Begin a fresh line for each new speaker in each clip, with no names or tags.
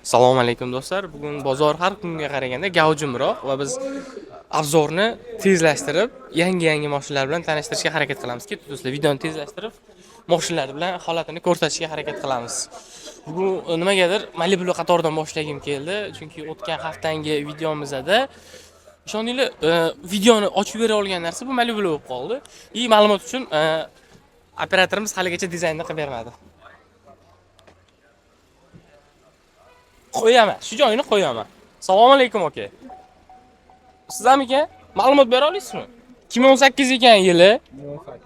Assalomu alaykum do'stlar. Bugun bozor har kunga qaraganda gavjumroq va biz obzorni tezlashtirib, yangi mashinalar bilan tanishtirishga harakat qilamiz. Ketdi do'stlar, videoni tezlashtirib, mashinalar bilan holatini ko'rsatishga harakat qilamiz. Bugun nimagadir Malibu qatoridan boshlagim keldi, chunki o'tgan haftangi videomizda ishoninglar, videoni ochib bera olgan narsa bu Malibu bo'lib qoldi. Ma'lumot uchun operatorimiz haligacha dizaynni qilib bermadi. Qo'yaman, shu joyini qo'yaman. Assalomu alaykum aka. Sizlarmikan? Ma'lumot bera olasizmi? 2018 ekan yili.
2018.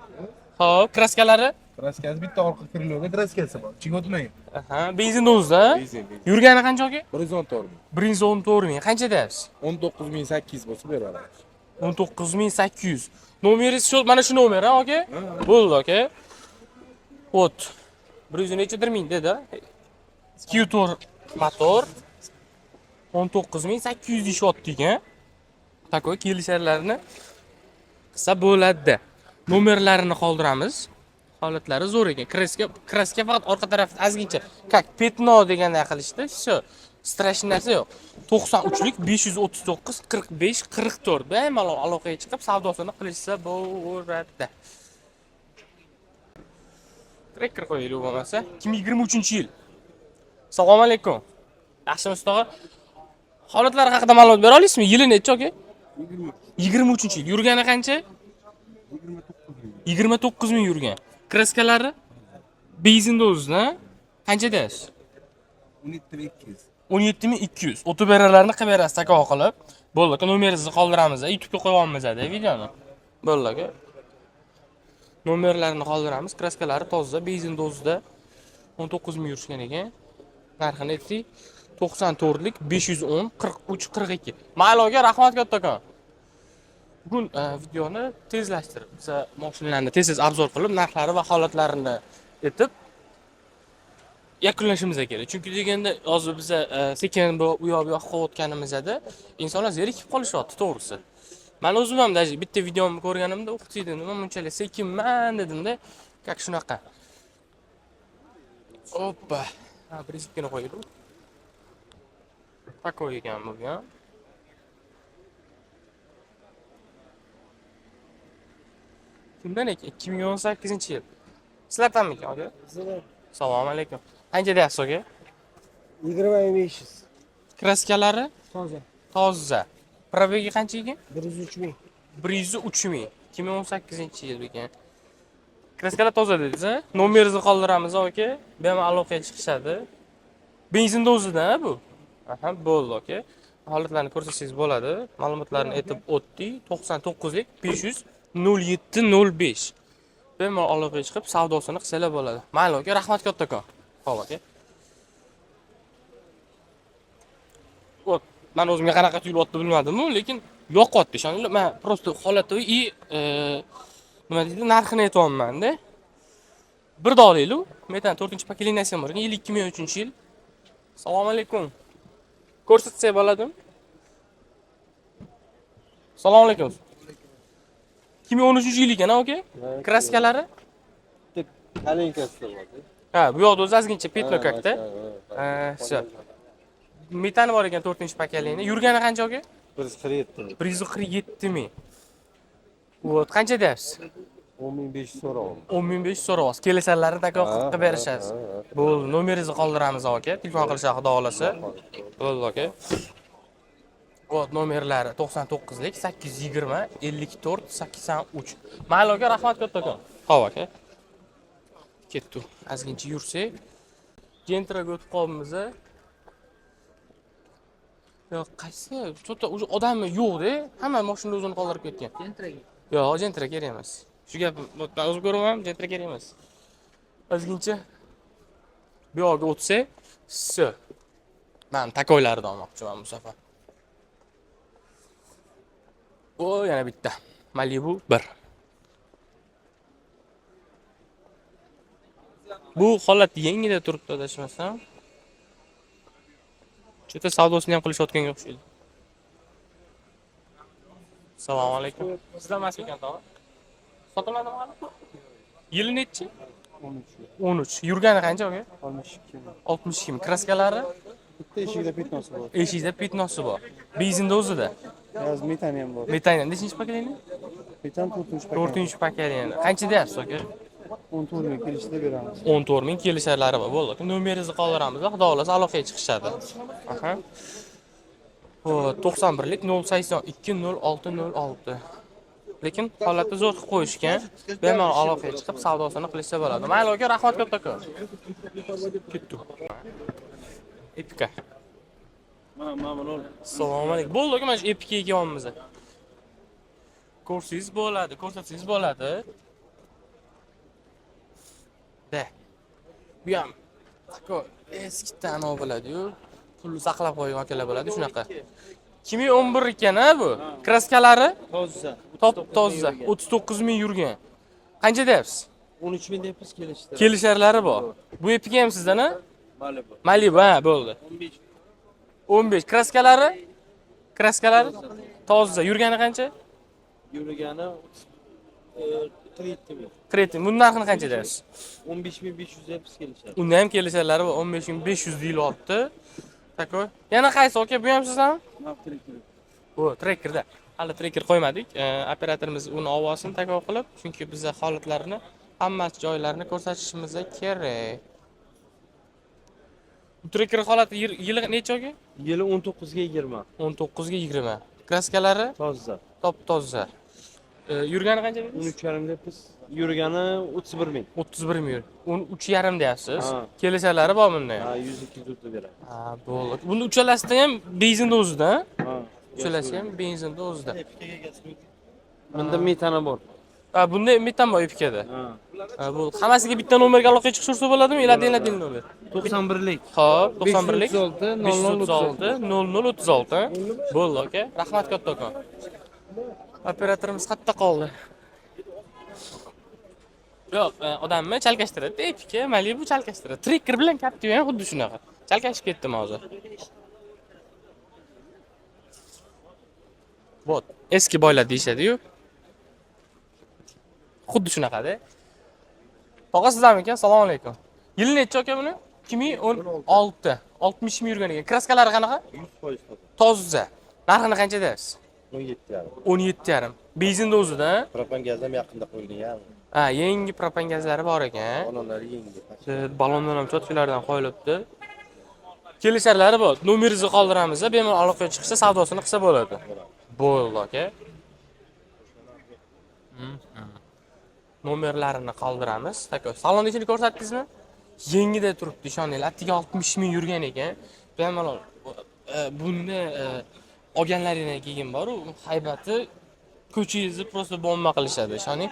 Xo'p, kraskalari?
Kraskasi bitta orqa kriloga kraskasi bor. Ichiga o'tmaydi.
Aha, benzin dozda.
Benzin.
Yurgani qancha aka?
114 ming.
114 ming. Qancha deyapsiz?
19800 bo'lsa beramiz.
19800. Nomeringiz shu, mana shu nomer, ha aka? Bo'ldi aka. Ot. 100 nechadir ming dedi. Q-Tour motor 19800 deyapti ekan. Takoy kelishlarini qilsa bo'ladi. Nomerlarini qoldiramiz. Holatlari zo'r ekan. Kraska faqat orqa tarafda ozgincha как petno deganday qilishdi. Shu strash narsa yo'q. 93lik 539 45 44 bemalol aloqaga chiqib savdosini qilishsa bo'ladi. Trekker qo'yaylik bo'lmasa. 2023-yil. Assalomu alaykum. Yaxshimisiz tog'a? Holatlari haqida ma'lumot bera olasizmi? Yili necha aka? 23-yil. Yurgani qancha? 29 ming yurgan. Kraskalari? Benzin dozda qancha deysiz?
17200.
17200. O'tiberalarni qilib berasiz aka qilib. Bo'ldi aka, nomeringizni qoldiramiz. YouTube'ga qo'yamiz videoni. Bo'ldi aka. Nomerlarini qoldiramiz. Kraskalari toza, benzin dozda 19 ming yurishgan ekan. Narxini aytdik. 94lik 510 43 42. Mayli aka, rahmat kattakon. Bugun videoni tezlashtirib, biz mashinalarni tez obzor qilib, narxlari va holatlarini aytib yakunlashimiz kerak. Chunki deganda hozir biz sekin bu yoq bu yoqqa qo'yotganimizda insonlar zerikib qolishyapti, to'g'risi. Men o'zim ham даже bitta videomni ko'rganimda, o'qitdi, nima bunchalik sekinman dedimda, как shunaqa. Oppa. Ha, prinsipini qo'ydik. Takoy ekan bu ya. Kimdan ekan? 2018-yil. Sizlardanmi ekan aka? Assalomu alaykum. Qancha deyapsiz aka?
20500.
Kraskalari?
Toza.
Toza. Probegi qancha ekan?
103 ming.
103 ming. 2018-yil ekan. Kraskalar toza dedingiz, ha? Nomeringizni qoldiramiz aka. Bemalol aloqaga chiqishadi. Benzin dozida bu. Aha, bo'ldi aka. Holatlarni ko'rsatsangiz bo'ladi. Ma'lumotlarni aytib o'tdik. 99lik 500 0705. Bemalol aloqaga chiqib savdosini qilsalar bo'ladi. Mayli aka, rahmat kattakon. Xo'p aka. Ot, men o'zimga qanaqa tuyulyapti bilmadim-ku, lekin yoqyapti. Ishoninglar, men просто holati nima deydi, narxini aytayapman-da. Bir dolaylik, metan 4-pakelinasiya bor ekan, 2003-yil. Assalomu alaykum. Ko'rsatsak bo'ladimi? Assalomu alaykum. 2013-yil ekan, aka? Kraskalari?
Kalinkasi bor.
Ha, bu yoqda o'zi ozgincha petno kakda. Shu. Metani bor ekan 4-pakelini. Yurgani qancha aka?
147.
147 ming. Vot, qancha deyapsiz?
10500 so'rayapman.
10500 so'rayapsiz. Kelisalarini takoq qilib berishasiz. Bo'ldi, nomeringizni qoldiramiz aka. Telefon qilishga xudo xolasa. Bo'ldi aka. Vot, nomerlari 99lik 820 54 83. Mayli aka, rahmat kattakon. Xo'p aka. Ketdi. Ozgincha yursak, Gentraga o'tib qolamiz. Yo'q, qaysi? Cho'ta o'sha odammi yo'q-da. Hamma mashinani o'zini qoldirib ketgan. Gentraga. Yo'q, Gentra kerak emas. Shu gap o'zim ko'raman, Gentra kerak emas. Ozgincha bu yoqqa o'tsak, men takoylarni olmoqchiman bu safar. O, yana bitta. Malibu 1. Bu holat yengida turibdi adashmasam. Cho'ta savdosini ham qilishayotganga o'xshaydi. Assalomu alaykum. Sizlar emas ekan tog'a? Sotiladimi hali? Yili nechi?
13.
13. Yurgani qancha aka?
62 ming.
62 ming. Kraskalari?
Bitta eshigida petnosi bor.
Eshikda petnosi bor. Benzinda o'zida.
Yoz metani ham bor.
Metan nechinchi pokoleniya?
Metan 4-chi
4-chi pokoleniya. Qancha deyapsiz aka?
14 ming kelishda beramiz.
14 ming kelisharlari bor. Bo'ldi. Nomeringizni qoldiramiz, xudo xolasa aloqaga chiqishadi. Aha. Xo'p, 91lik 082 06 06. Lekin holatni zo'r qilib qo'yishgan. Bemalol aloqaga chiqib savdosini qilishsa bo'ladi. Mayli aka, rahmat kattakon. Ketdik. Epika. Assalomu alaykum. Bo'ldi aka, mana shu Epika yegyapmiz. Ko'rsangiz bo'ladi, ko'rsatsangiz bo'ladi. Da. Bu ham eski tanov bo'ladi-yu. Pulni saqlab qo'ygan akalar bo'ladi shunaqa. 2011 ekan-a bu. Kraskalari
Toza.
top toza. 39 ming yurgan. Qancha deyapsiz?
13 ming deyapmiz kelishda.
Kelisharlari bor. Bu Epika ham sizdan-a?
Malibu.
Malibu, ha, bo'ldi. 15. Kraskalari? Kraskalari toza. Yurgani qancha?
Yurgani 30 ming.
Kreti. Bunun narxini qancha deyapsiz?
15500 deyapmiz kelishda.
Unda ham kelisharlari bor. 15500 deyilyapti. Takoy. Yana qaysi aka? Bu ham sizdan? Bu trekkerda. Hali trekker qo'ymadik. Operatorimiz uni ovozini takoy qilib, chunki bizga holatlarini, hammasi joylarini ko'rsatishimiz kerak. Bu trekker holati yili necha aka?
Yili 19 ga 20.
19 ga 20. Kraskalari
Toza.
top toza. Yurgani qancha dedingiz?
13,5 deyapmiz. Yurgani 31 ming.
31 ming yur. 13,5 deyapsiz.
Ha.
Kelisharlari bor bunda ham.
Ha, 100-200 o'tib beradi.
Ha, bo'ldi. Buni uchalasida ham benzinda o'zida, ha?
Ha.
Uchalasi ham benzinda o'zida.
Bunda metani bor.
Ha, bunda metan bor Epikada.
Ha.
Ha, bo'ldi. Hammasiga bitta nomerga aloqaga chiqishsa bo'ladimi? Ilading nomer.
91lik.
Xo'p, 91lik
536
0036. Bo'ldi aka. Rahmat kattakon. Operatorimiz qayerda qoldi? Yo'q, odamni chalkashtiradi. Epika, Malibu chalkashtiradi. Trekker bilan Captiva ham xuddi shunaqa. Chalkashib ketdim hozir. Bot, eski boylar deyishadi-yu. Xuddi shunaqada. Tog'a sizlarmi ekan? Assalomu alaykum. Yili necha aka buni? 2016. 60 ming yurgan ekan. Kraskalari qanaqa?
100%
Toza. Narxini qancha deyapsiz?
17,5.
17,5. Benzinda o'zida, ha?
Propan gaz ham yaqinda qo'yilgan ya.
Ha, yangi propan gazlari bor ekan.
Balonlari yangi.
Balondan ham chotkalardan qo'yilibdi. Kelisharlari bor. Nomeringizni qoldiramiz, bemalol aloqaga chiqsa savdosini qilsa bo'ladi. Bo'ldi aka. Nomerlarini qoldiramiz. Takoy. Salonni ichini ko'rsatdingizmi? Yengida turibdi, ishoninglar. Attiga 60 ming yurgan ekan. Bemalol bunda olganlaringdan keyin bor-u, haybati ko'chingizni просто bomba qilishadi, ishoning.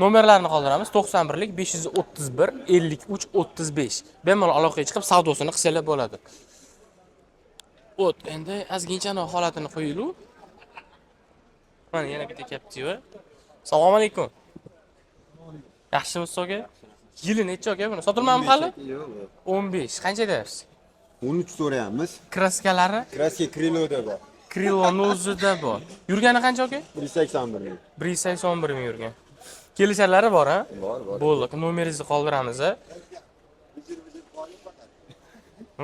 Nomerlarini qoldiramiz. 91lik 531 53 35. Bemalol aloqaga chiqib savdosini qilsalar bo'ladi. O't, endi ozginchani holatini qo'yaylik. Mana yana bitta Captiva. Assalomu alaykum. Yaxshimisiz aka? Yili necha aka buni? Sotilmami hali?
Yo'q.
15. Qancha deyapsiz?
13 so'rayapmiz.
Kraskalari
Kraska Krilo'da bor.
Kriloni o'zida bor. Yurgani qancha aka?
181 ming.
181 ming yurgan. Kelisharlari bor, ha?
Bor, bor.
Bo'ldi, nomeringizni qoldiramiz, ha?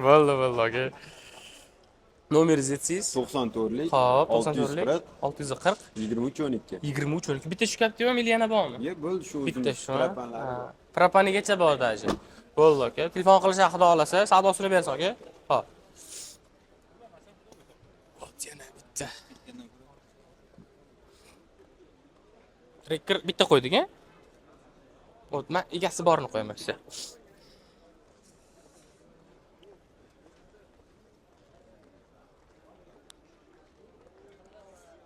Bo'ldi, aka. Nomeringizni aytsangiz?
94lik.
Xo'p, 94lik 640
2312.
2312. Bitta shu Captiva mili yana bormi?
Yo'q, bo'ldi shu
Bitta
o'zimiz
shu.
propanlari bor.
Propanigacha bor daji. Bo'ldi aka. Telefon qilishni xudo xolasa, savdosini bersin aka. Xo'p. Yana bitta. Trekker bitta qo'ydik-a? O'tma, egasi borini qo'yaman sizga.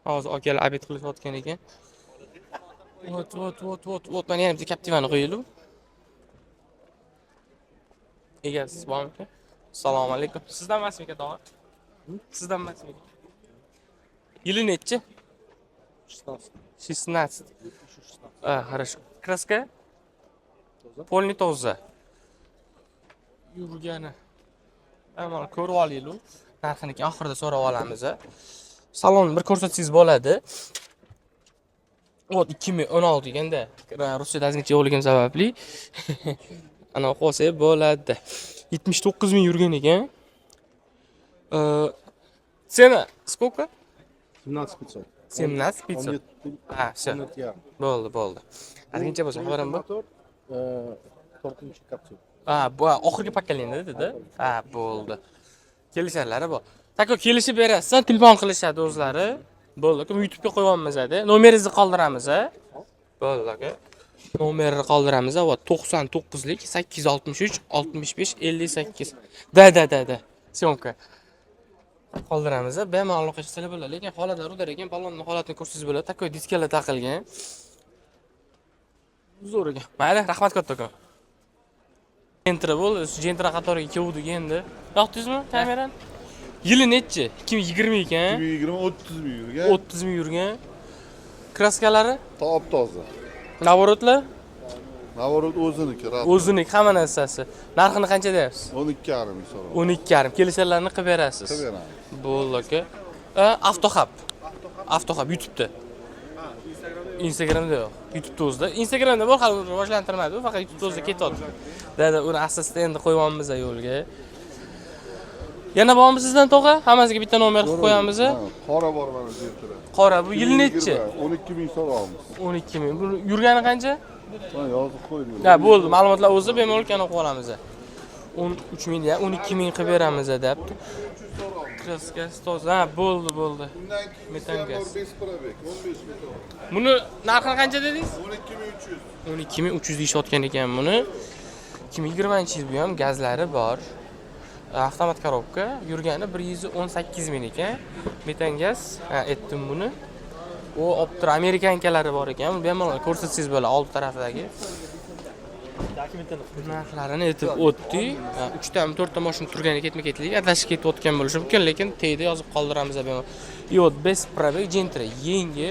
Hozir akalar abid qilishayotgan ekan. Ot. Mana yana bitta Captivani qo'yaylik. Egasiz bormi aka? Assalomu alaykum. Sizdan emasmi aka, tog'a? Sizdan emasmi? Yili nechi? 16. Хорошо. Краска? Полный toza. Yurgani. Amal ko'rib olaylik. Narxini oxirida so'rab olamiz. Salonni bir ko'rsatsangiz bo'ladi. Ot 2016 eganda Rossiyada azgincha yo'qligim sababli ana qo'ysa bo'ladi. 79 ming yurgan ekan. Цена сколько?
17 500.
17 500. Ha, все.
17 yarim.
Bo'ldi. Qancha bo'lsa xabarim bor.
Motor 4-chi kapsul.
Ha, bu oxirgi pokoleniya dedi. Ha, bo'ldi. Kelisharlari bor. Tako kelishib berasiz, telefon qilishadi o'zlari. Bo'ldi, YouTube'ga qo'yganmiz-da. Nomeringizni qoldiramiz, ha? Bo'ldi aka. Nomerni qoldiramiz, va 99lik 863 65 58. Da. Syomka. Qoldiramiz, bemalol aloqa qilsalar bo'ladi. Lekin holatlar o'tar ekan, ballonning holatini ko'rsangiz bo'ladi. Tako diskalar taqilgan. Zo'r ekan. Mayli, rahmat kattakon. Gentra bo'ldi, Gentra qatoriga keldik endi. Yoqdingizmi kamerani? Yili nechi? 2020 ekan.
2020 30 ming yurgan.
30 ming yurgan. Kraskalari?
Top toza.
Navorotlar?
Navorot o'ziniki.
O'ziniki hamma narsasi. Narxini qancha deyapsiz?
12,5 ming so'rab.
12,5. Kelisharlarni qilib berasiz.
Qilib beramiz.
Bo'ldi aka. Avtohab YouTube'da. Instagramda yo'q. YouTube'da o'zida. Instagramda bor, hali rivojlantirmadi, u faqat YouTube'da o'zida ketyapti. Dada uni asosida endi qo'yganmiz yo'lga. Yana bormi sizdan tog'a? Hammasiga bitta nomer qilib qo'yamiz.
Qora bor mana Gentra.
Qora bu yil nechi?
12 ming so'ramiz.
12 ming. Bu yurgani qancha?
Mana yozib qo'ydim.
Ha, bo'ldi. Ma'lumotlar o'zida bemalol kana o'qib olamiz. 13 ming ya 12 ming qilib beramiz debdi. Kraskasi toza. Ha, bo'ldi.
Undan keyin
Metan gaz.
5 probek, 15 ming so'rab.
Buni narxi qancha dedingiz?
12 ming 300.
12 300 deyishayotgan ekan buni. 2020-yil bu ham gazlari bor. Avtomat korobka, yurgani 118 ming ekan. Metan gaz, aytdim buni. U optir amerikankalari bor ekan. Bemalol ko'rsatsangiz bo'ladi old tarafdagi. Narxlarini aytib o'tdik. 3 ta 4 ta mashina turgani ketma-ketlik, adashib ketayotgan bo'lishi mumkin, lekin teyda yozib qoldiramiz bemalol. Yot best probek Gentra yangi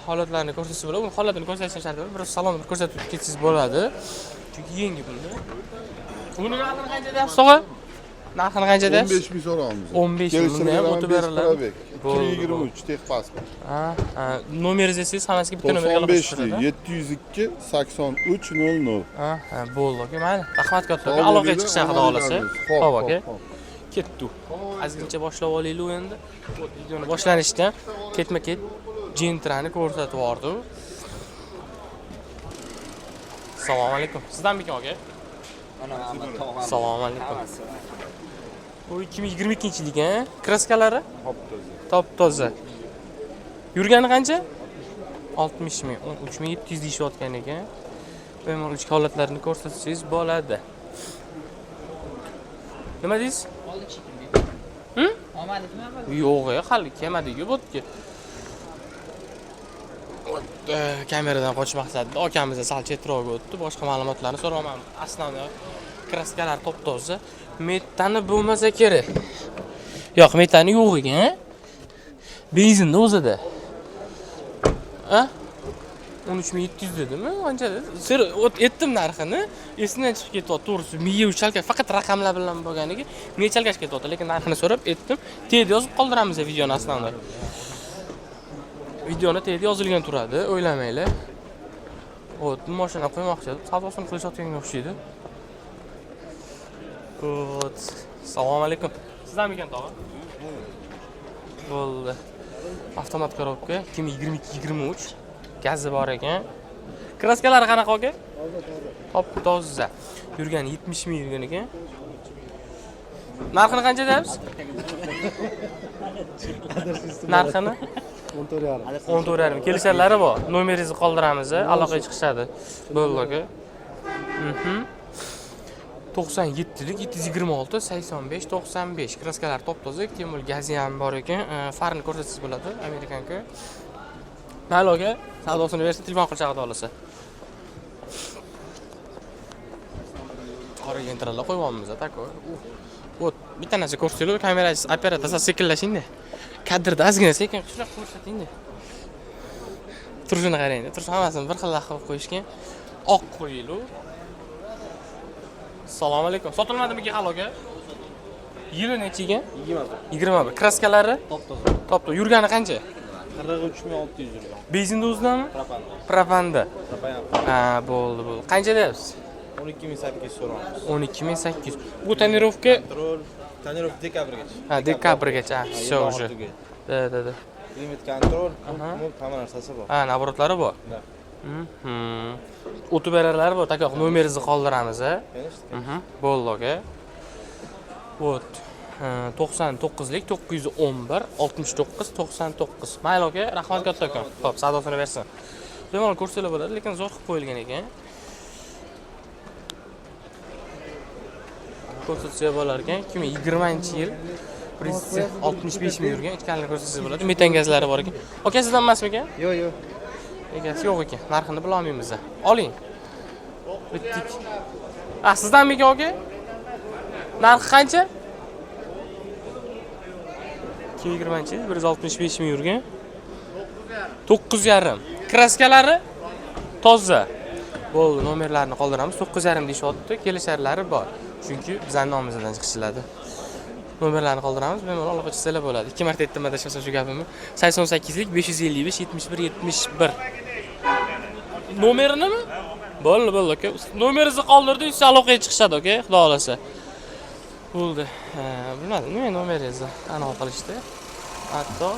holatlarni ko'rsatsa bo'ladi. Uni holatini ko'rsatish shart emas, biroz salon ko'rsatib ketsangiz bo'ladi. Chunki yangi bunda. Buni narxini qancha deyapsiz, tog'a? Narxini qancha deyapsiz?
15 ming so'ramiz.
15 ming. Bunda ham o'tib beriladi.
2023 tek pasport.
Nomeringizni aytsangiz, hammasiga bitta nomerga aloqa
702 83 00.
Bo'ldi aka, mayli. Rahmat katta. Aloqaga chiqish haqida olasiz. Xo'p aka. Ketdi. Ozgincha boshlab olaylik endi. Videoni boshlanishdan ketma-ket Gentrani ko'rsatib yubordim. Assalomu alaykum. Sizdanmikan aka? Assalomu alaykum. Bu 2022-yil ekan. Kraskalari? Top toza. Yurgani qancha? 60 ming. 3700 deyishayotgan ekan. Bemalol ichki holatlarini ko'rsatsangiz bo'ladi. Nima deysiz? Yo'q, hali kelmadi-ku bu yerga. Kameradan qochish maqsadida akamizga sal chetroqga o'tdi. Boshqa ma'lumotlarni so'raman. Aslan kraskalar top toza. Metani bo'lmasa kerak. Yo'q, metani yo'q ekan. Benzinni o'zida. 13700 dedimi? Qancha dedi? Sir aytdim narxini. Esimdan chiqib ketyapti, to'g'risi. Miya uchalka faqat raqamlar bilan bo'lganiga miya chalkash ketyapti, lekin narxini so'rab aytdim. Teyda yozib qoldiramiz videoni aslida. Videoni teyda yozilgan turadi, o'ylamanglar. Xo'p, bu mashina qo'ymoqchi edim. Savdosini qilishayotganga o'xshaydi. Xo'p. Assalomu alaykum. Sizdanmikan tog'a? Bo'ldi. Avtomat korobka 2022-23 gazi bor ekan. Kraskalari qanaqa aka? Top toza. Yurgani 70 ming yurgan ekan. Narxini qancha deyapsiz? Narxini 14,5. Kelisharlari bor. Nomeringizni qoldiramiz, aloqaga chiqishadi. Bo'ldi aka. 97lik 726 85 95 kraskalar top toza, temir gazi ham bor ekan. Farni ko'rsatsangiz bo'ladi, amerikanka. Mayli aka, savdosini bersa telefon qilib chaqirib olasiz. Qora Gentralar qo'yganmiz, tako. O't, bitta narsa ko'rsatinglar, kamerangiz operator sekinlashingda. Kadrda ozgina sekin qilib ko'rsatingda. Turishini qarang, turish hammasini bir xil qilib qo'yishgan. Oq qo'yilu. Assalomu alaykum. Sotilmadimi hali aka? Yili necha ekan? 21. Kraskalari? Top toza. Yurgani qancha?
43600 yurgan.
Benzinda o'zidami?
Propanda.
Ha, bo'ldi. Qancha deyapsiz?
12800 so'ramiz.
12800. Bu tonirovka
Tonirovka dekabrgacha.
Ha, dekabrgacha. Всё уже. Да.
Limit control,
Aha.
hamma narsasi bor.
Ha, naborotlari bor.
Da.
O'tib berarlari bor, taka nomeringizni qoldiramiz, a?
Конечно.
Bo'ldi, aka. Вот. 99lik 911 69 99. Mayli aka, rahmat kattakon. Xo'p, savdosini bersin. Bemalol ko'rsatib bo'ladi, lekin zo'r qilib qo'yilgan ekan. Ko'rsatsa bo'lar ekan. 2020-yil prezident 65 ming yurgan ikkalini ko'rsatsa bo'ladi. Metan gazlari bor ekan. Aka, sizdan emasmi ekan?
Yo'q.
Egasi yo'q ekan. Narxini bila olmaymiz. Oling. Bitdik. Ah, sizdanmi ekan aka? Narxi qancha? 2020-yil 165 ming yurgan. 9,5. Kraskalari toza. Bo'ldi, nomerlarni qoldiramiz. 9,5 deyishyapti. Kelisharlari bor. Chunki bizning nomimizdan chiqishiladi. Nomerlarni qoldiramiz. Bemalol aloqa qilsalar bo'ladi. 2 marta aytdim adashmasam shu gapimni. 88lik 555 71 71. Nomerinimi? Bo'ldi, aka. Nomeringizni qoldirdik, siz aloqaga chiqishadi, aka, xudo xolasa. Bo'ldi. Bilmadim, nima nomeringizni aniq qilishdi. Hatto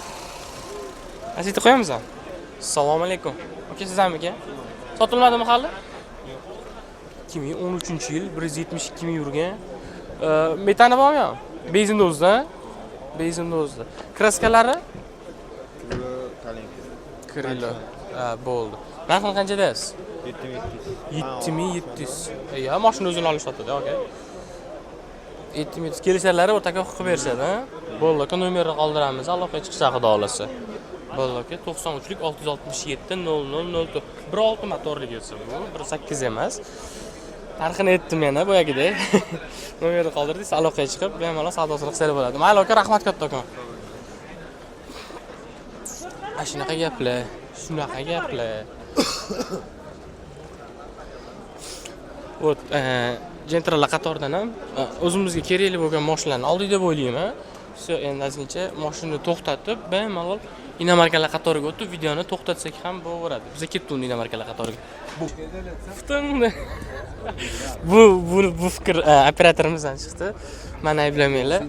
Asita qo'yamiz ham. Assalomu alaykum. Aka, sizdanmi ekan? Sotilmadimi hali? 2013-yil 172 ming yurgan. Metani bormi? Benzin dozda. Benzin dozda. Kraskalari? Krilo. Bo'ldi. Narxini qancha deysiz? 7700. Ya, mashina o'zini olishadi, aka. 7700 kelisharlari o'rtaga qilib berishadi, ha? Bo'ldi, aka, nomerni qoldiramiz, aloqaga chiqsa xudo xolasa. Bo'ldi, aka, 93lik 667 0004. 1.6 motorli bo'lsa bu, 1.8 emas. Narxini aytdim yana boyagidek. Nomerni qoldirdik, aloqaga chiqib, bemalol savdosini qilsa bo'ladi. Mayli, aka, rahmat kattakon. Shunaqa gaplar. Вот, Gentrala qatoridan ham o'zimizga kerakli bo'lgan mashinalarni oldik deb o'ylayman. Всё, endi ozgincha mashinani to'xtatib, bemalol inomarkalar qatoriga o'tib, videoni to'xtatsak ham bo'laveradi. Biz ketdik uni inomarkalar qatoriga. Bu fikr operatorimizdan chiqdi. Meni ayblamanglar.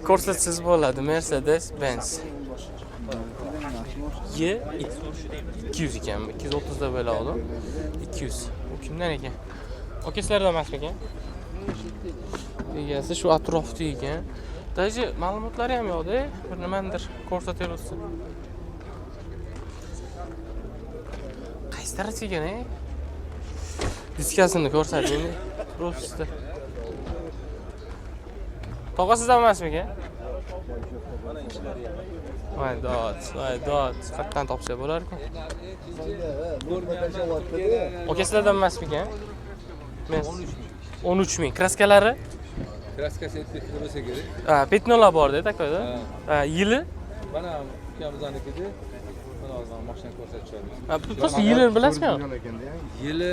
Ko'rsatsangiz bo'ladi. Mercedes Benz. Y 200 ekan. 230 da bo'la oldim. 200. U kimdan ekan? Aka, sizlardan emasmi ekan? Egasi shu atrofda ekan. Даже ma'lumotlari ham yo'qda, bir nimadir ko'rsataversa. Qaysi taraf ekan, Diskasini ko'rsating. Просто. Tog'a sizdan emasmi ekan? Voy dod. Qatdan topsa bo'lar-ku. Aka, sizlardan emasmi ekan? 13 ming. Kraskalari?
Kraskasi bo'lsa kerak.
Petnolar bor-da, takoda. Yili?
Mana ukamiznikida. Mana hozir mashina ko'rsatishamiz.
Просто yilini bilasizmi?
Yili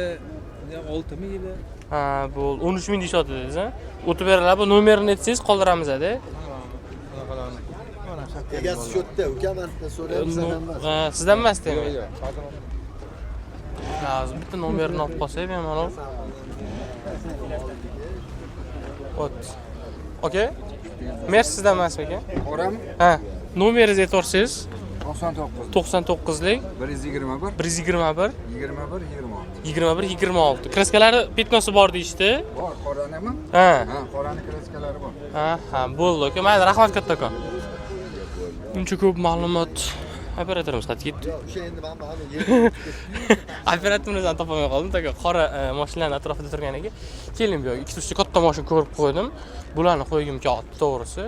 6 mi yili?
Bu 13 ming deyapti dedingiz, ha? O'tib beradilar, bu nomerini aytsangiz qoldiramiz-da.
Egasi shu yerda, uka, men so'rayapman, sizdan emas.
Sizdan emas-da. Hozir bitta nomerini olib qolsak, bemalol. Ot. Okay. Merci sizdan emasmi ekan?
Oram
Ha, nomeringizni aytvorsangiz.
99
99lik
121
121
21
26. Kraskalari petnosi bor deyishdi.
bor, qoranimi?
Ha.
Ha, qorani kraskalari bor.
Ha, bo'ldi aka. Mayli, rahmat kattakon. Buncha ko'p ma'lumot operatorimiz qaytib ketdi.
O'sha endi men hali
Operatorimizni topolmay qoldim. Taka qora mashinalar atrofida turgan ekan. Keling bu yoqqa. Ikkita katta mashina ko'rib qo'ydim. Bularni qo'ygim keldi, to'g'risi.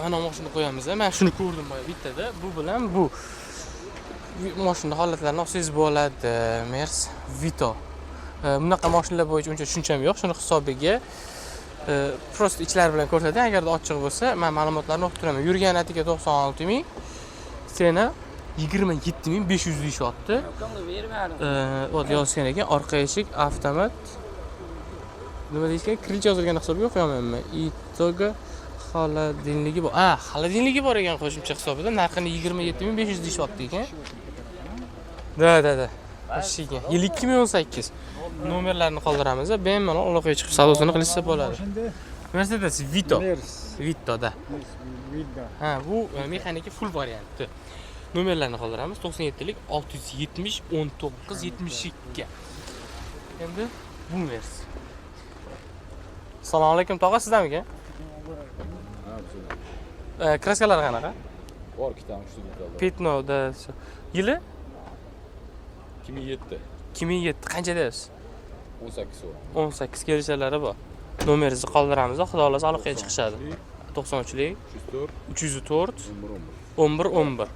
Mana mashina qo'yamiz. Men shuni ko'rdim boya bittada. Bu bilan bu mashina holatlarini olsangiz bo'ladi. Mers Vito. Bunaqa mashinalar bo'yicha uncha tushuncham yo'q. Shuni hisobiga prosta ichlari bilan ko'rsating. Agarda ochiq bo'lsa, men ma'lumotlarni o'qib turaman. Yurgan atiga 96 ming. Sena 27500 deyishyapti. O'z yozgan ekan, orqa eshik avtomat. Nima deyishgan? Krilicha yozilgan hisobga qo'yamanmi? Itoga xolodilnigi bor. Xolodilnigi bor ekan qo'shimcha hisobida. Narxini 27500 deyishyapti ekan. Da. Qo'shgan. Yil 2018. Nomerlarni qoldiramiz. Bemalol aloqaga chiqib savdosini qilishsa bo'ladi. Mercedes Vito. Vitto'da. Ha, bu mexaniki full varianti. Nomerlarni qoldiramiz. 97lik 670 19 72. Endi bu versiya. Assalomu alaykum, tog'a, sizdanmi? Kraskalar qanaqa?
Bor ikkita ham shu detallar.
Petnoda yili
2007.
2007. Qancha deysiz?
18 so'm.
18 kelishalari bor. Nomeringizni qoldiramiz, xudo xolasa aloqaga chiqishadi. 93lik 304 11 11.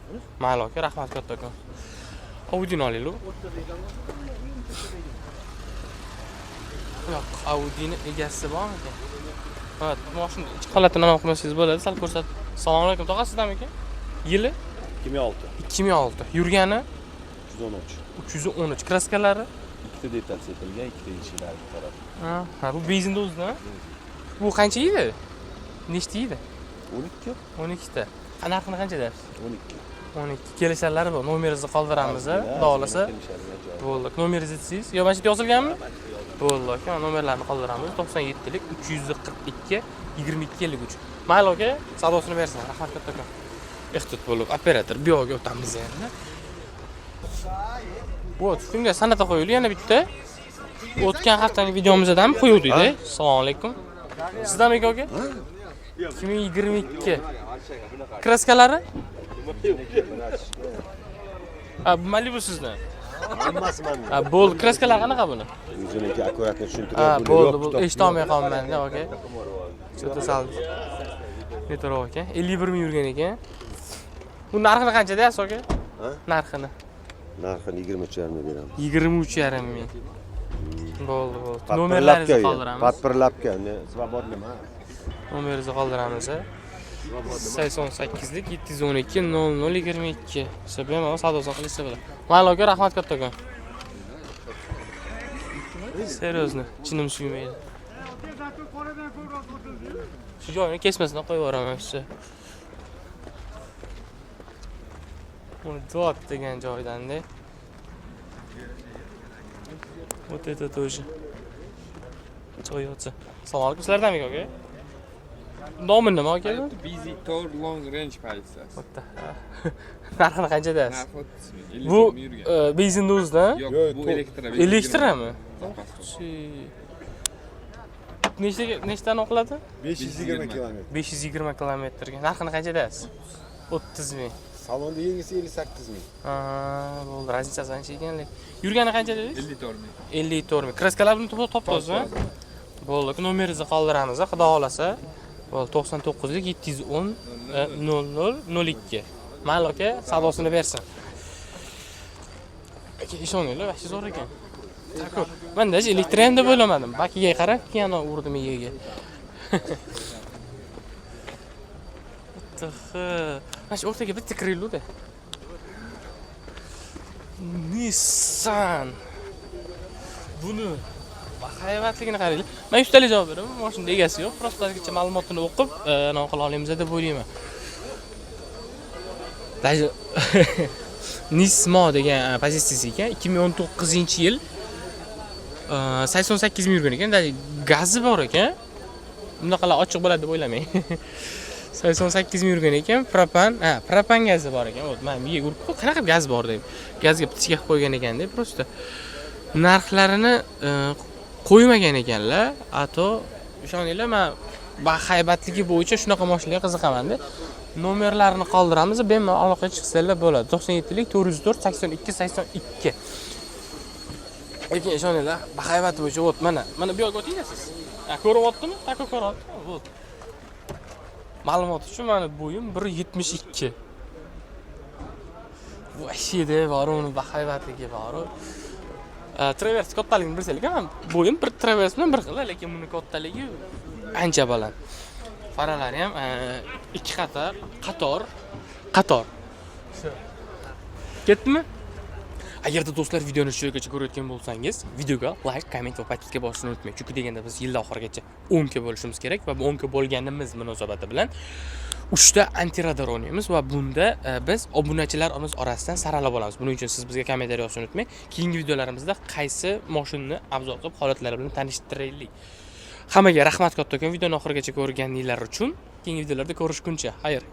Mayli aka, rahmat kattakon. Audi'ni olaylik. Yo'q, Audi'ni egasi bormi ekan? Ha, mashina ichki holatini aniq qilmasangiz bo'ladi, sal ko'rsat. Assalomu alaykum, tog'a, sizdanmi ekan? Yili
2006.
2006. Yurgani
313.
313. Kraskalari?
Ikkita detal setilgan, ikkita eshiklar taraf.
Ha, bu benzinda o'zida. Bu qancha yedi? Nechta yedi?
12.
12 ta. Narxini qancha deyapsiz?
12.
12. Kelishalari bor. Nomeringizni qoldiramiz, xudo xolasa. Bo'ldi. Nomeringizni aytsangiz, yo mana shu yerda yozilganmi? Bo'ldi aka, nomerlarni qoldiramiz. 97lik 342 2253. Mayli aka, savdosini bersin. Rahmat kattakon. Ehtiyot bo'lib, operator bu yoqqa o'tamiz endi. Bo't, shunga san'atga qo'yildi yana bitta. O'tgan haftaning videomizda ham qo'yuvdik-da. Assalomu alaykum. Sizdanmi aka? 2022. Kraskalari? Ha, bu Malibu sizdan.
Hammasi mana.
Ha, bo'ldi. Kraskalar qanaqa buni?
O'ziniki akkuratni
Ha,
tushuntiryapti.
bo'ldi. Eshitolmay qolmanda, aka. Chota saldi. Metroq ekan. 51 ming yurgan ekan. Bu narxini qancha deyapsiz aka?
Ha?
Narxini.
Narxini 23,5 beramiz.
23,5 ming. Bo'ldi. Nomerlaringizni qoldiramiz.
Подпрлапка, свободныйmi?
Nomeringizni qoldiramiz. 88lik 712 0022. Hisoblayman, savdosini qilishsa bo'ladi. Mayli aka, rahmat kattakon. Seriozno, chinim suymaydi. Shu joyini kesmasdan qo'yib yuboraman shu. Uni dot degan joydan-da. Вот это тоже. Toyota. Assalomu alaykum, sizlardanmi aka? Nomi nima aka?
Visitor Long Range politsiyasi.
Narxini qancha deyapsiz?
Narxi
Bu benzinda o'zida?
yo'q, bu elektr.
Elektrami? Nechtani o'qiladi?
520 km.
520 kilometrga. Narxini qancha deyapsiz? 30 ming.
Salonda yengisi 58 ming.
Ha, bo'ldi. Raznicasi qancha ekan? Yurgani qancha dedingiz?
54 ming.
54 ming. Kraskalar buni topdingizmi? Bo'ldi. Nomeringizni qoldiramiz, xudo xolasa. Bo'ldi. 99lik 710 0002. Mayli aka, savdosini bersin. Aka, ishoninglar, vaqti zo'r ekan. Tako. Menda elektr ham deb o'ylamadim. Bakiga qarab, piano urdim iyaga. Mana shu o'rtaga bitta kirildi. Nissan. Buni hayvatligini qaraylik. Men ustalik javob beraman. Mashinada egasi yo'q. Prostlargacha ma'lumotini o'qib, nima qila olamiz deb o'ylayman. Даже Nismo degan pozitsiyasi ekan. 2019-yil 88 ming yurgan ekan. Даже gazi bor ekan. Bunaqalar ochiq bo'ladi deb o'ylamang. 88 ming yurgan ekan. Propan gazi bor ekan. Men miyaga urib, qanaqa gaz bor deb. Gazga pichga qilib qo'ygan ekan-da, просто. Narxlarini qo'ymagan ekanlar. Ato ishoninglar, men bahaybatligi bo'yicha shunaqa mashinaga qiziqaman-da. Nomerlarini qoldiramiz, bemalol aloqaga chiqsanglar bo'ladi. 97lik 404 82 82. Lekin ishoninglar, bahaybat bo'yicha o't mana bu yoqqa o'tinglar siz. Ko'ryaptimi? Tako ko'ryapti. O't. Ma'lumot uchun meni bo'yim 1.72. Bu ashida bor, uni bahaybatligi bor. Travers kattaligini bilsanglar, men bo'yim bir Travers bilan bir xil, lekin buni kattaligi ancha baland. Faralari ham ikki qator. Ketdimi? Agarda do'stlar videoni shu yergacha ko'rayotgan bo'lsangiz, videoga like, comment va podpiska bosishni unutmang. Chunki deganda biz yil oxirigacha 10 ga bo'lishimiz kerak va bu 10 ga bo'lganimiz munosabati bilan 3 ta antiradar o'ynaymiz va bunda biz obunachilarimiz orasidan saralab olamiz. Buning uchun siz bizga kommentariy yozishni unutmang. Keyingi videolarimizda qaysi mashinani obzor qilib holatlari bilan tanishtiraylik. Hammaga rahmat kattakon videoni oxirigacha ko'rganinglar uchun. Keyingi videolarda ko'rishguncha. Xayr.